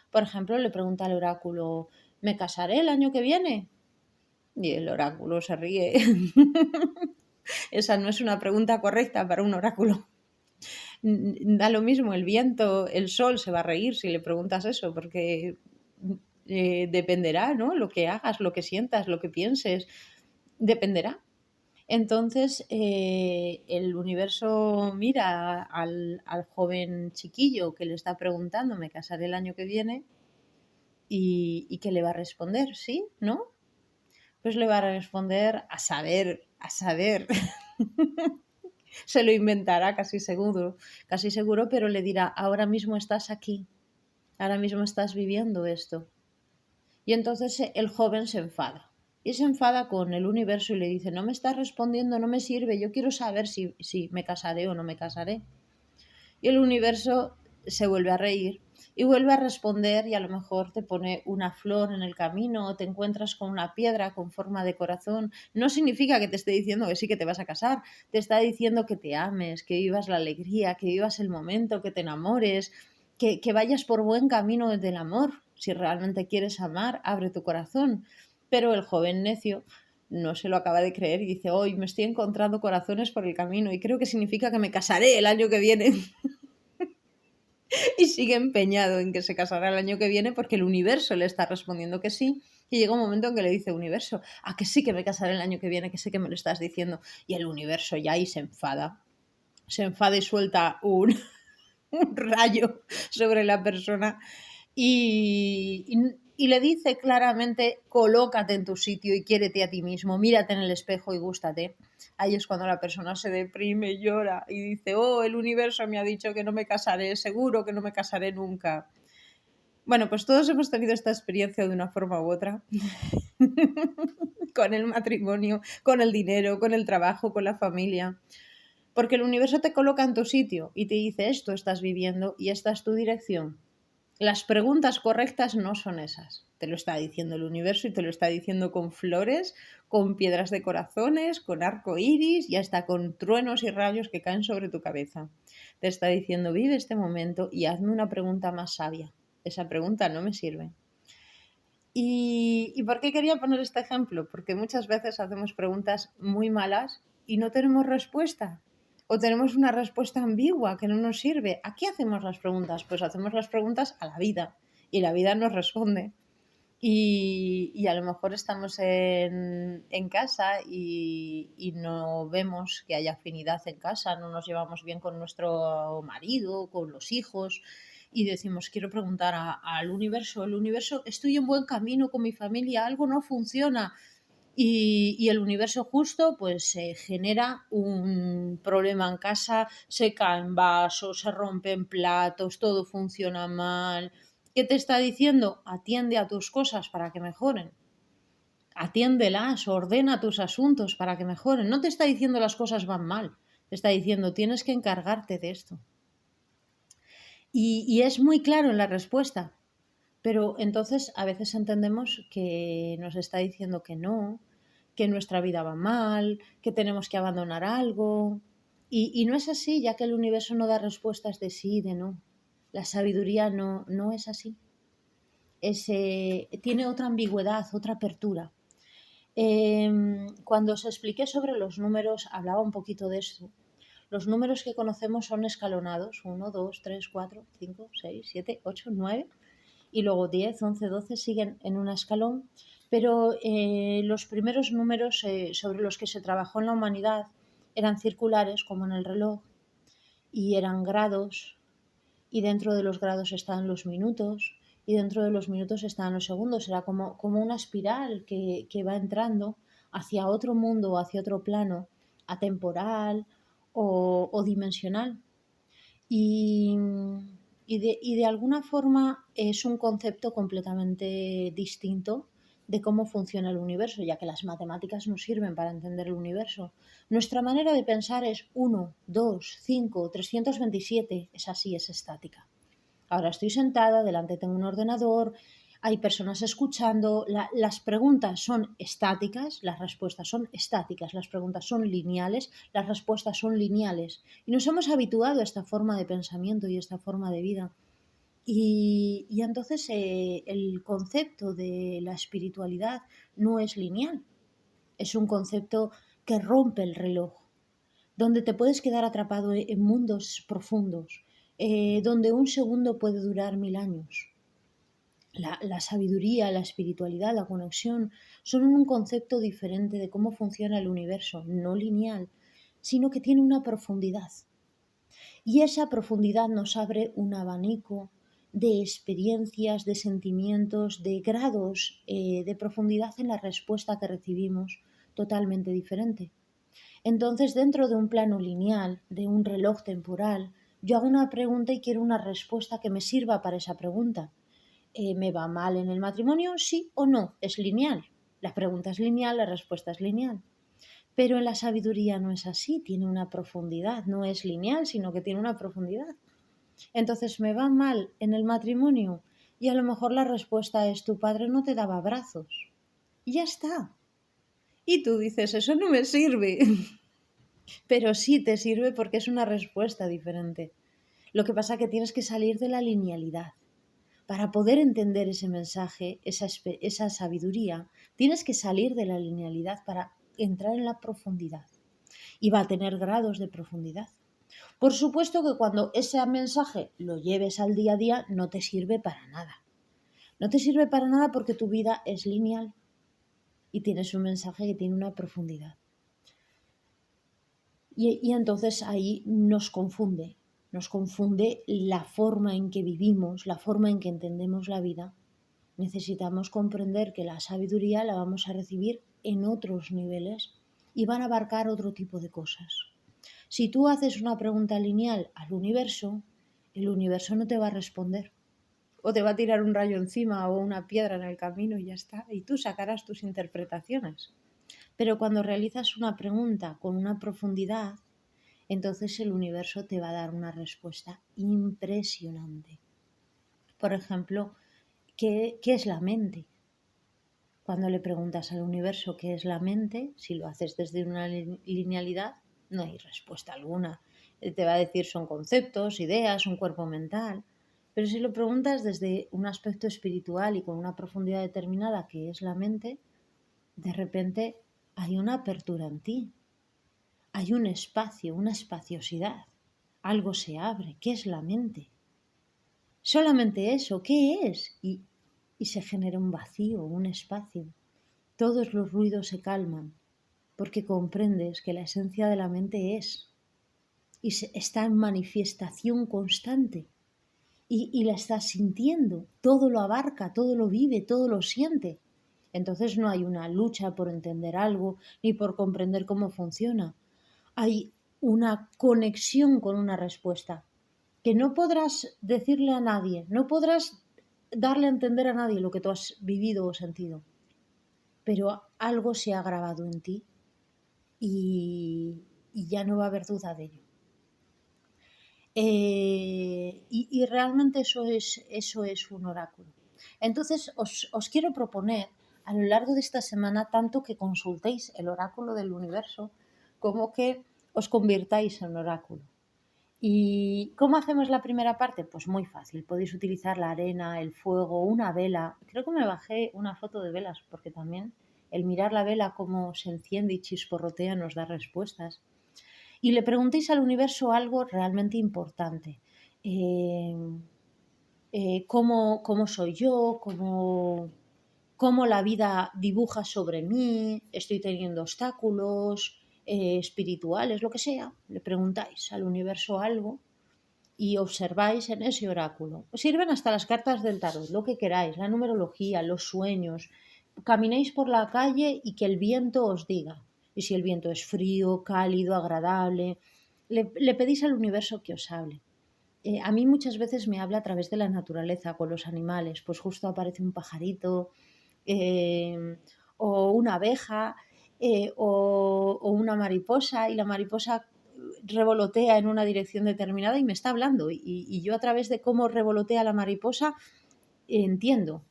Por ejemplo, le pregunta al oráculo, ¿me casaré el año que viene? Y el oráculo se ríe. Esa no es una pregunta correcta para un oráculo. Da lo mismo el viento, el sol se va a reír si le preguntas eso, porque dependerá, ¿no? Lo que hagas, lo que sientas, lo que pienses, dependerá. Entonces el universo mira al joven chiquillo que le está preguntando, ¿me casaré el año que viene? ¿Y qué le va a responder? ¿Sí? ¿No? Pues le va a responder a saber. Se lo inventará casi seguro, pero le dirá, ahora mismo estás aquí, ahora mismo estás viviendo esto. Y entonces el joven se enfada. Y se enfada con el universo y le dice, no me estás respondiendo, no me sirve, yo quiero saber si me casaré o no me casaré. Y el universo se vuelve a reír y vuelve a responder y a lo mejor te pone una flor en el camino o te encuentras con una piedra con forma de corazón. No significa que te esté diciendo que sí que te vas a casar, te está diciendo que te ames, que vivas la alegría, que vivas el momento, que te enamores, que vayas por buen camino del amor. Si realmente quieres amar, abre tu corazón. Pero el joven necio no se lo acaba de creer y dice, hoy me estoy encontrando corazones por el camino y creo que significa que me casaré el año que viene. Y sigue empeñado en que se casará el año que viene porque el universo le está respondiendo que sí. Y llega un momento en que le dice, universo, que sí que me casaré el año que viene, que sé que me lo estás diciendo. Y el universo ya ahí se enfada. Se enfada y suelta un rayo sobre la persona y le dice claramente, colócate en tu sitio y quiérete a ti mismo, mírate en el espejo y gústate. Ahí es cuando la persona se deprime, llora y dice, oh, el universo me ha dicho que no me casaré, seguro que no me casaré nunca. Bueno, pues todos hemos tenido esta experiencia de una forma u otra, con el matrimonio, con el dinero, con el trabajo, con la familia. Porque el universo te coloca en tu sitio y te dice, esto estás viviendo y esta es tu dirección. Las preguntas correctas no son esas. Te lo está diciendo el universo y te lo está diciendo con flores, con piedras de corazones, con arco iris y hasta con truenos y rayos que caen sobre tu cabeza. Te está diciendo, vive este momento y hazme una pregunta más sabia. Esa pregunta no me sirve. ¿Y por qué quería poner este ejemplo? Porque muchas veces hacemos preguntas muy malas y no tenemos respuesta. O tenemos una respuesta ambigua que no nos sirve. ¿A qué hacemos las preguntas? Pues hacemos las preguntas a la vida y la vida nos responde. Y a lo mejor estamos en casa y no vemos que haya afinidad en casa, no nos llevamos bien con nuestro marido, con los hijos y decimos, quiero preguntar al universo, el universo, estoy en buen camino con mi familia, algo no funciona. Y el universo justo pues genera un problema en casa, se caen vasos, se rompen platos, todo funciona mal, ¿Qué te está diciendo? Atiende a tus cosas para que mejoren. Atiéndelas, ordena tus asuntos para que mejoren. No te está diciendo las cosas van mal. Te está diciendo tienes que encargarte de esto. Y es muy claro en la respuesta. Pero entonces a veces entendemos que nos está diciendo que no, que nuestra vida va mal, que tenemos que abandonar algo. Y no es así, ya que el universo no da respuestas de sí y de no. La sabiduría no es así. Tiene otra ambigüedad, otra apertura. Cuando os expliqué sobre los números, hablaba un poquito de esto. Los números que conocemos son escalonados, 1, 2, 3, 4, 5, 6, 7, 8, 9, y luego 10, 11, 12 siguen en un escalón, pero los primeros números sobre los que se trabajó en la humanidad eran circulares, como en el reloj, y eran grados, y dentro de los grados estaban los minutos, y dentro de los minutos estaban los segundos. Era como una espiral que va entrando hacia otro mundo, hacia otro plano, atemporal o dimensional. Y de alguna forma es un concepto completamente distinto de cómo funciona el universo, ya que las matemáticas nos sirven para entender el universo. Nuestra manera de pensar es 1, 2, 5, 327, es así, es estática. Ahora estoy sentada, delante tengo un ordenador, hay personas escuchando, las preguntas son estáticas, las respuestas son estáticas, las preguntas son lineales, las respuestas son lineales. Y nos hemos habituado a esta forma de pensamiento y esta forma de vida. Y entonces el concepto de la espiritualidad no es lineal, es un concepto que rompe el reloj, donde te puedes quedar atrapado en mundos profundos, donde un segundo puede durar 1000 años. La sabiduría, la espiritualidad, la conexión son un concepto diferente de cómo funciona el universo, no lineal, sino que tiene una profundidad. Y esa profundidad nos abre un abanico de experiencias, de sentimientos, de grados de profundidad en la respuesta que recibimos totalmente diferente. Entonces, dentro de un plano lineal, de un reloj temporal, yo hago una pregunta y quiero una respuesta que me sirva para esa pregunta. ¿Me va mal en el matrimonio? Sí o no. Es lineal. La pregunta es lineal, la respuesta es lineal. Pero en la sabiduría no es así, tiene una profundidad, no es lineal, sino que tiene una profundidad. Entonces, ¿me va mal en el matrimonio? Y a lo mejor la respuesta es: tu padre no te daba abrazos. Y ya está. Y tú dices: eso no me sirve. Pero sí te sirve porque es una respuesta diferente. Lo que pasa es que tienes que salir de la linealidad. Para poder entender ese mensaje, esa sabiduría, tienes que salir de la linealidad para entrar en la profundidad. Y va a tener grados de profundidad. Por supuesto que cuando ese mensaje lo lleves al día a día, no te sirve para nada. No te sirve para nada porque tu vida es lineal y tienes un mensaje que tiene una profundidad. Y entonces ahí nos confunde la forma en que vivimos, la forma en que entendemos la vida. Necesitamos comprender que la sabiduría la vamos a recibir en otros niveles y van a abarcar otro tipo de cosas. Si tú haces una pregunta lineal al universo, el universo no te va a responder. O te va a tirar un rayo encima o una piedra en el camino y ya está. Y tú sacarás tus interpretaciones. Pero cuando realizas una pregunta con una profundidad, entonces el universo te va a dar una respuesta impresionante. Por ejemplo, ¿qué es la mente? Cuando le preguntas al universo qué es la mente, si lo haces desde una linealidad, no hay respuesta alguna. Te va a decir son conceptos, ideas, un cuerpo mental. Pero si lo preguntas desde un aspecto espiritual y con una profundidad determinada que es la mente, de repente hay una apertura en ti. Hay un espacio, una espaciosidad. Algo se abre. ¿Qué es la mente? Solamente eso. ¿Qué es? Y se genera un vacío, un espacio. Todos los ruidos se calman porque comprendes que la esencia de la mente es y está en manifestación constante y la estás sintiendo. Todo lo abarca, todo lo vive, todo lo siente. Entonces no hay una lucha por entender algo ni por comprender cómo funciona. Hay una conexión con una respuesta que no podrás decirle a nadie, no podrás darle a entender a nadie lo que tú has vivido o sentido, pero algo se ha grabado en ti y ya no va a haber duda de ello. Y realmente eso es un oráculo. Entonces os quiero proponer a lo largo de esta semana tanto que consultéis el oráculo del universo como que os convirtáis en oráculo. ¿Y cómo hacemos la primera parte? Pues muy fácil. Podéis utilizar la arena, el fuego, una vela. Creo que me bajé una foto de velas porque también el mirar la vela cómo se enciende y chisporrotea nos da respuestas. Y le preguntéis al universo algo realmente importante. ¿Cómo soy yo? ¿Cómo la vida dibuja sobre mí? ¿Estoy teniendo obstáculos espirituales? Lo que sea. Le preguntáis al universo algo y observáis en ese oráculo. Os sirven hasta las cartas del tarot, lo que queráis, la numerología, los sueños. Caminéis por la calle y que el viento os diga. Y si el viento es frío, cálido, agradable, le pedís al universo que os hable. A mí muchas veces me habla a través de la naturaleza, con los animales. Pues justo aparece un pajarito o una abeja o una mariposa y la mariposa revolotea en una dirección determinada y me está hablando. Y yo a través de cómo revolotea la mariposa entiendo.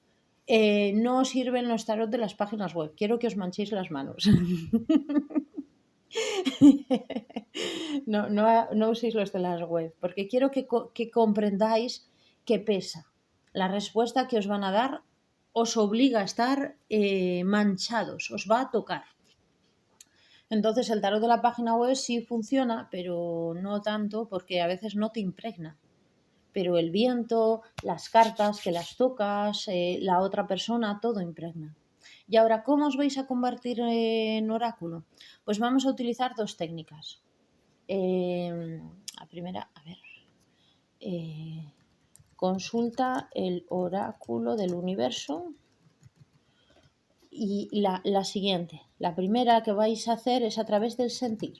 No sirven los tarot de las páginas web. Quiero que os manchéis las manos. No uséis los de las web, porque quiero que comprendáis que pesa. La respuesta que os van a dar os obliga a estar manchados, os va a tocar. Entonces el tarot de la página web sí funciona, pero no tanto porque a veces no te impregna. Pero el viento, las cartas que las tocas, la otra persona, todo impregna. Y ahora, ¿cómo os vais a convertir en oráculo? Pues vamos a utilizar dos técnicas. La primera, a ver, consulta el oráculo del universo. Y la siguiente, la primera que vais a hacer es a través del sentir.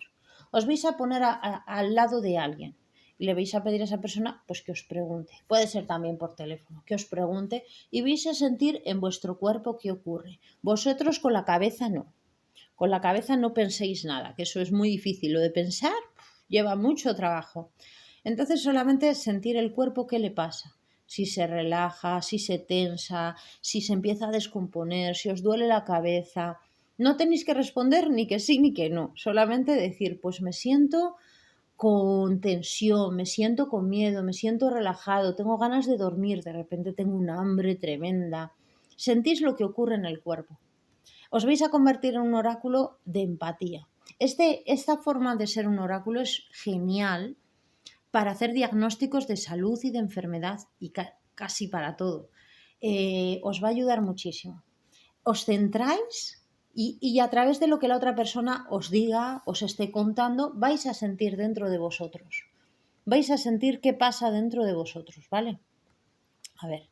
Os vais a poner al lado de alguien y le vais a pedir a esa persona pues que os pregunte. Puede ser también por teléfono, que os pregunte y vais a sentir en vuestro cuerpo qué ocurre. Vosotros con la cabeza no. Con la cabeza no penséis nada, que eso es muy difícil. Lo de pensar lleva mucho trabajo. Entonces solamente sentir el cuerpo qué le pasa. Si se relaja, si se tensa, si se empieza a descomponer, si os duele la cabeza. No tenéis que responder ni que sí ni que no. Solamente decir, pues me siento con tensión, me siento con miedo, me siento relajado, tengo ganas de dormir, de repente tengo un hambre tremenda. Sentís lo que ocurre en el cuerpo. Os vais a convertir en un oráculo de empatía. Esta forma de ser un oráculo es genial para hacer diagnósticos de salud y de enfermedad y casi para todo. Os va a ayudar muchísimo. Os centráis y a través de lo que la otra persona os diga, os esté contando, vais a sentir dentro de vosotros. Vais a sentir qué pasa dentro de vosotros, ¿vale? A ver,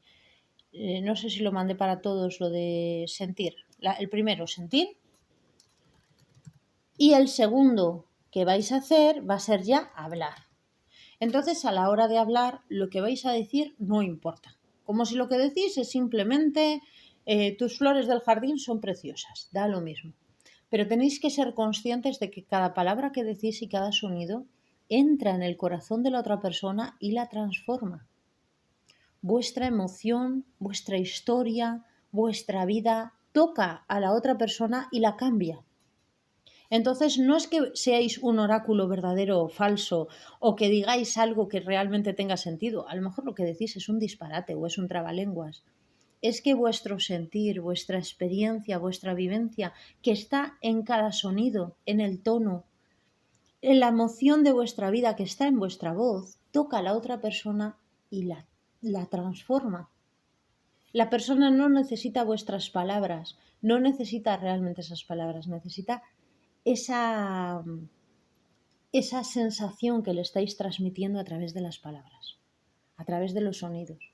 no sé si lo mandé para todos lo de sentir. El primero, sentir. Y el segundo que vais a hacer va a ser ya hablar. Entonces, a la hora de hablar, lo que vais a decir no importa. Como si lo que decís es simplemente tus flores del jardín son preciosas, da lo mismo. Pero tenéis que ser conscientes de que cada palabra que decís y cada sonido entra en el corazón de la otra persona y la transforma. Vuestra emoción, vuestra historia, vuestra vida toca a la otra persona y la cambia. Entonces, no es que seáis un oráculo verdadero o falso o que digáis algo que realmente tenga sentido. A lo mejor lo que decís es un disparate o es un trabalenguas. Es que vuestro sentir, vuestra experiencia, vuestra vivencia, que está en cada sonido, en el tono, en la emoción de vuestra vida que está en vuestra voz, toca a la otra persona y la transforma. La persona no necesita vuestras palabras, no necesita realmente esas palabras, necesita esa sensación que le estáis transmitiendo a través de las palabras, a través de los sonidos.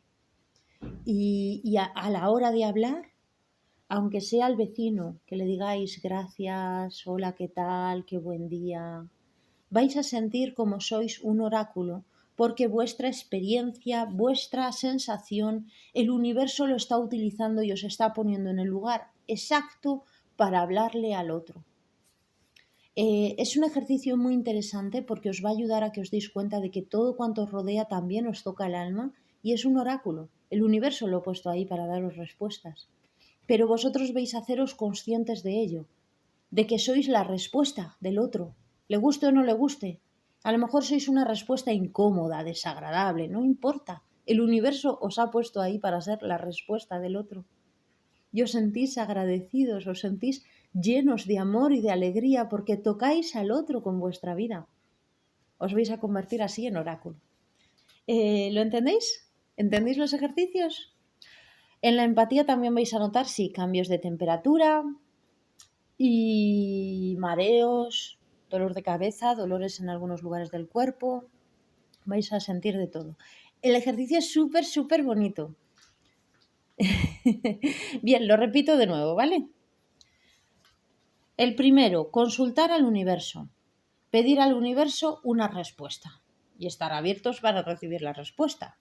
Y a la hora de hablar, aunque sea al vecino, que le digáis gracias, hola, ¿qué tal? Qué buen día. Vais a sentir como sois un oráculo, porque vuestra experiencia, vuestra sensación, el universo lo está utilizando y os está poniendo en el lugar exacto para hablarle al otro. Es un ejercicio muy interesante porque os va a ayudar a que os deis cuenta de que todo cuanto os rodea también os toca el alma y es un oráculo. El universo lo ha puesto ahí para daros respuestas. Pero vosotros vais a haceros conscientes de ello, de que sois la respuesta del otro, le guste o no le guste. A lo mejor sois una respuesta incómoda, desagradable, no importa. El universo os ha puesto ahí para ser la respuesta del otro. Y os sentís agradecidos, os sentís llenos de amor y de alegría porque tocáis al otro con vuestra vida. Os vais a convertir así en oráculo. ¿Lo entendéis? ¿Entendéis los ejercicios? En la empatía también vais a notar, sí, cambios de temperatura y mareos, dolor de cabeza, dolores en algunos lugares del cuerpo. Vais a sentir de todo. El ejercicio es súper, súper bonito. Bien, lo repito de nuevo, ¿vale? El primero, consultar al universo. Pedir al universo una respuesta y estar abiertos para recibir la respuesta.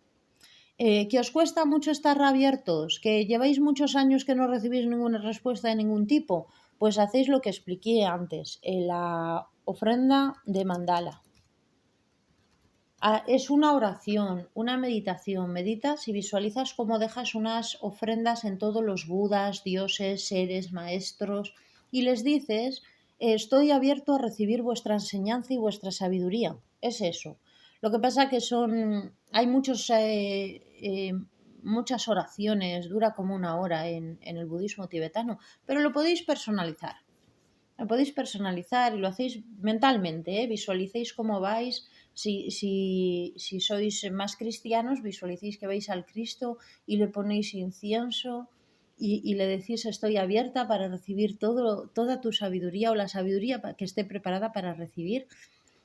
¿Que os cuesta mucho estar abiertos? ¿Que lleváis muchos años que no recibís ninguna respuesta de ningún tipo? Pues hacéis lo que expliqué antes, la ofrenda de mandala. Es una oración, una meditación. Meditas y visualizas cómo dejas unas ofrendas en todos los budas, dioses, seres, maestros y les dices, estoy abierto a recibir vuestra enseñanza y vuestra sabiduría. Es eso. Lo que pasa que hay muchas oraciones, dura como una hora en el budismo tibetano, pero lo podéis personalizar. Lo podéis personalizar y lo hacéis mentalmente, visualicéis cómo vais. Si sois más cristianos, visualicéis que vais al Cristo y le ponéis incienso y le decís estoy abierta para recibir toda tu sabiduría o la sabiduría que esté preparada para recibir.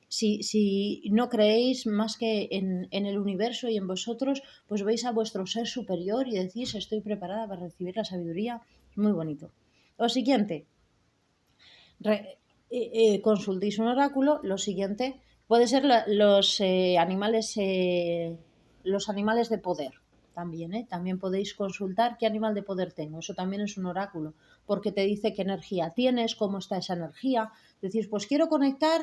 Si no creéis más que en el universo y en vosotros, pues vais a vuestro ser superior y decís estoy preparada para recibir la sabiduría. Muy bonito. Lo siguiente. Consultéis un oráculo, lo siguiente puede ser los animales de poder también, también podéis consultar qué animal de poder tengo, eso también es un oráculo, porque te dice qué energía tienes, cómo está esa energía, decís pues quiero conectar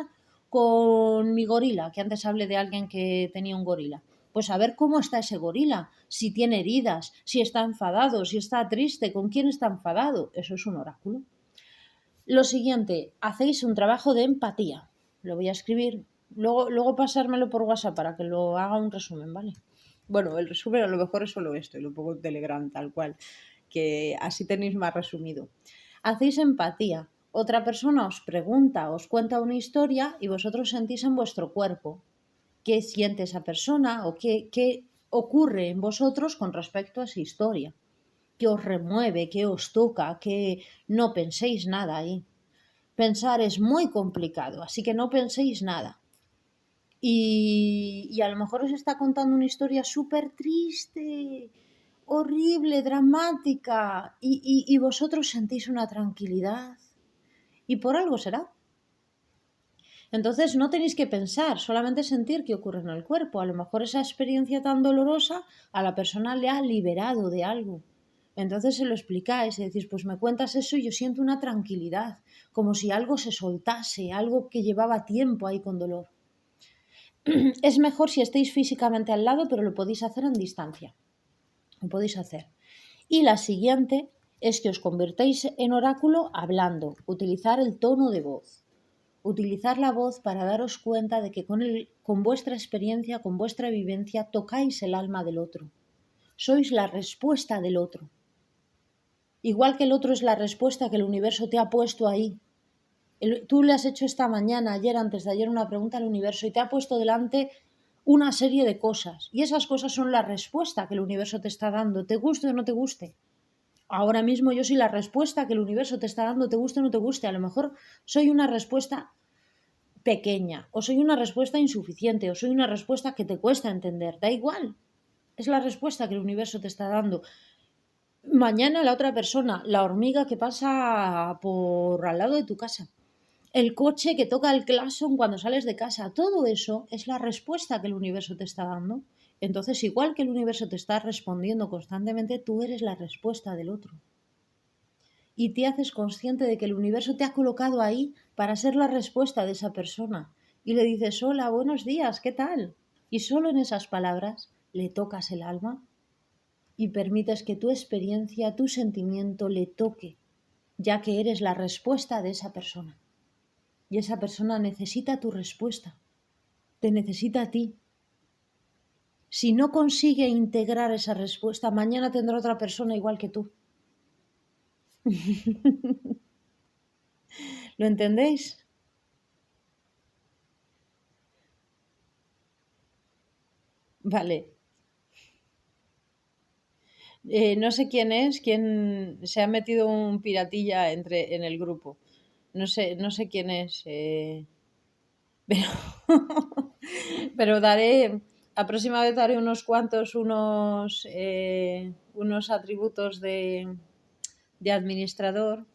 con mi gorila, que antes hablé de alguien que tenía un gorila, pues a ver cómo está ese gorila, si tiene heridas, si está enfadado, si está triste, con quién está enfadado, eso es un oráculo. Lo siguiente, hacéis un trabajo de empatía. Lo voy a escribir, luego pasármelo por WhatsApp para que lo haga un resumen, ¿vale? Bueno, el resumen a lo mejor es solo esto y lo pongo en Telegram tal cual, que así tenéis más resumido. Hacéis empatía. Otra persona os pregunta, os cuenta una historia y vosotros sentís en vuestro cuerpo qué siente esa persona o qué ocurre en vosotros con respecto a esa historia. Que os remueve, que os toca, que no penséis nada ahí. Pensar es muy complicado, así que no penséis nada. Y a lo mejor os está contando una historia súper triste, horrible, dramática, y vosotros sentís una tranquilidad. Y por algo será. Entonces no tenéis que pensar, solamente sentir qué ocurre en el cuerpo. A lo mejor esa experiencia tan dolorosa a la persona le ha liberado de algo. Entonces se lo explicáis y decís, pues me cuentas eso y yo siento una tranquilidad, como si algo se soltase, algo que llevaba tiempo ahí con dolor. Es mejor si estáis físicamente al lado, pero lo podéis hacer en distancia. Lo podéis hacer. Y la siguiente es que os convertáis en oráculo hablando, utilizar el tono de voz. Utilizar la voz para daros cuenta de que con vuestra experiencia, con vuestra vivencia, tocáis el alma del otro. Sois la respuesta del otro. Igual que el otro es la respuesta que el universo te ha puesto ahí. Tú le has hecho esta mañana, ayer, antes de ayer, una pregunta al universo y te ha puesto delante una serie de cosas. Y esas cosas son la respuesta que el universo te está dando, te guste o no te guste. Ahora mismo yo soy la respuesta que el universo te está dando, te guste o no te guste. A lo mejor soy una respuesta pequeña, o soy una respuesta insuficiente, o soy una respuesta que te cuesta entender. Da igual. Es la respuesta que el universo te está dando. Mañana la otra persona, la hormiga que pasa por al lado de tu casa, El coche que toca el claxon cuando sales de casa, todo eso es la respuesta que el universo te está dando. Entonces, igual que el universo te está respondiendo constantemente, tú eres la respuesta del otro. Y te haces consciente de que el universo te ha colocado ahí para ser la respuesta de esa persona. Y le dices, hola, buenos días, ¿qué tal? Y solo en esas palabras le tocas el alma y permites que tu experiencia, tu sentimiento le toque, ya que eres la respuesta de esa persona. Y esa persona necesita tu respuesta, te necesita a ti. Si no consigue integrar esa respuesta, mañana tendrá otra persona igual que tú. ¿Lo entendéis? Vale. No sé quién es, quién se ha metido un piratilla en el grupo. No sé quién es, pero, pero la próxima vez daré unos atributos de administrador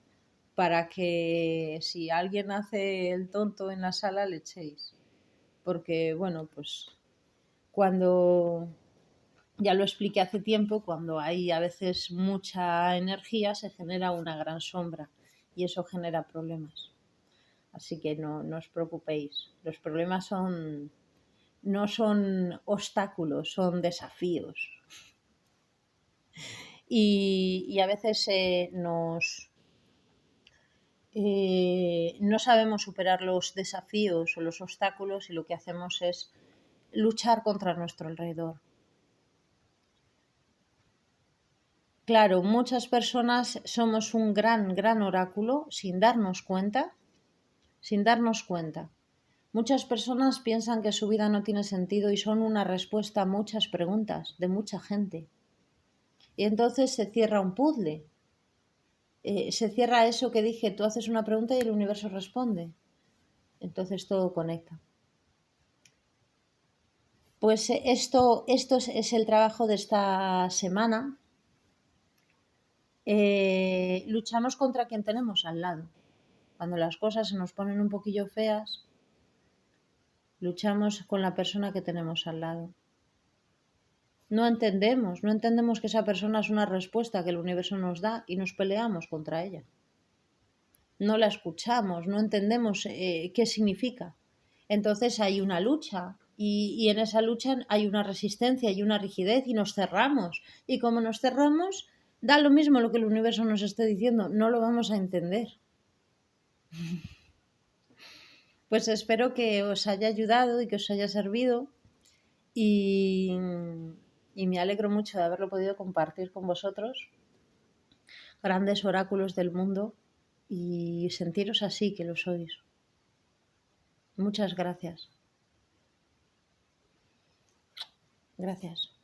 para que si alguien hace el tonto en la sala le echéis. Porque, bueno, pues cuando, ya lo expliqué hace tiempo, cuando hay a veces mucha energía se genera una gran sombra y eso genera problemas. Así que no os preocupéis. Los problemas no son obstáculos, son desafíos. Y a veces no sabemos superar los desafíos o los obstáculos y lo que hacemos es luchar contra nuestro alrededor. Claro, muchas personas somos un gran oráculo sin darnos cuenta, Muchas personas piensan que su vida no tiene sentido y son una respuesta a muchas preguntas de mucha gente. Y entonces se cierra un puzzle. Se cierra eso que dije, tú haces una pregunta y el universo responde. Entonces todo conecta. Pues esto es el trabajo de esta semana. Luchamos contra quien tenemos al lado. Cuando las cosas se nos ponen un poquillo feas, luchamos con la persona que tenemos al lado. No entendemos que esa persona es una respuesta que el universo nos da y nos peleamos contra ella. No la escuchamos, no entendemos qué significa. Entonces hay una lucha y en esa lucha hay una resistencia y una rigidez y nos cerramos. Y como nos cerramos, da lo mismo lo que el universo nos esté diciendo, no lo vamos a entender. Pues espero que os haya ayudado y que os haya servido y me alegro mucho de haberlo podido compartir con vosotros, grandes oráculos del mundo, y sentiros así, que lo sois. Muchas gracias. Gracias.